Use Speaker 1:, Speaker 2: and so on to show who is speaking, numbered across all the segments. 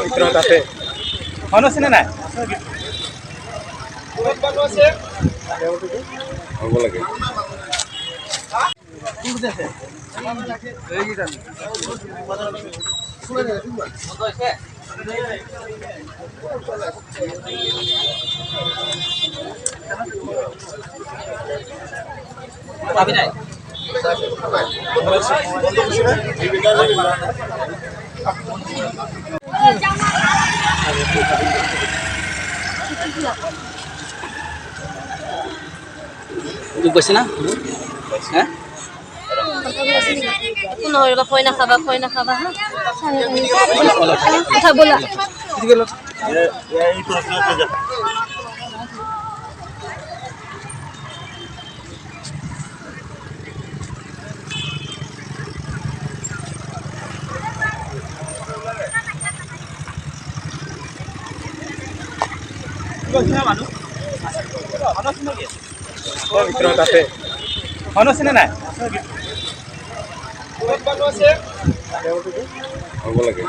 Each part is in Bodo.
Speaker 1: ভিতৰত আছে মানুহ আছে নে নাই হ'ব লাগে
Speaker 2: গৈছে না হ্যাঁ
Speaker 3: Koi na khaba ha. Kotha bola.
Speaker 1: ভিতৰত আছে মানুহ আছে নে নাই হ'ব লাগে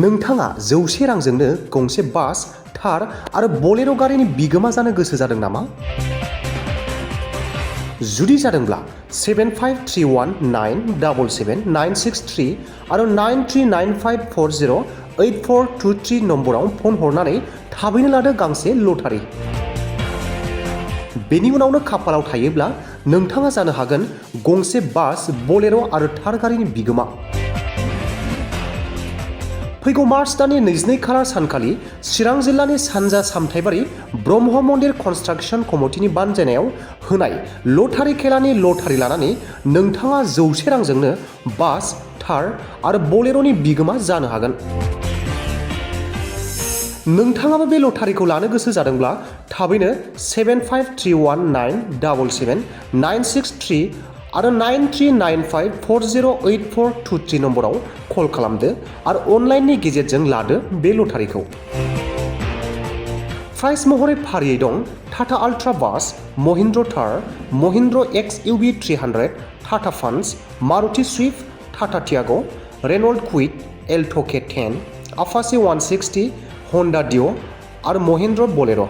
Speaker 4: नोंथाङा 100 रांजोंनो गंसे बास थार आरो बोलेरो गारिनि बिगोमा जानो गोसो जादों नामा? जुदि जादोंब्ला 7331977963 आरो 9395408423 नम्बराव फन हरनानै थाबैनो लादो गांसे लटारि। बेनि उनावनो खाफालाव थायोब्ला नोंथाङा जानो हागोन गंसे बास बोलेरो आरो थार गारिनि बिगोमा। फैगौ मार्च दाननि 22 खालार सानखालि चिरां जिल्लानि सानजा सामथाइबारि ब्रह्म मन्दिर कनस्ट्राक्सन कमिटिनि बानजायनायाव होनाय लटारि खेलानि लटारि लानानै नोंथाङा 100 रांजोंनो बास थार आरो बोलेरोनि बिगोमा जानो हागोन। नोंथाङाबो बे लटारिखौ लानो गोसो जादोंब्ला थाबैनो 7531779663 आरो 9395408423 नम्बराव कल खालामदो आरो अनलाइननि गेजेरजों लादो बे लटारिखौ। प्राइस महरै फारियै दं टाटा आल्ट्रा बास, Mahindra Thar, Mahindra XUV 300, Tata Punch, Maruti Swift, Tata Tiago, Renault Kwid, Alto K10, Apache 160, Honda Dio आरो महिन्द्र बोलेरो।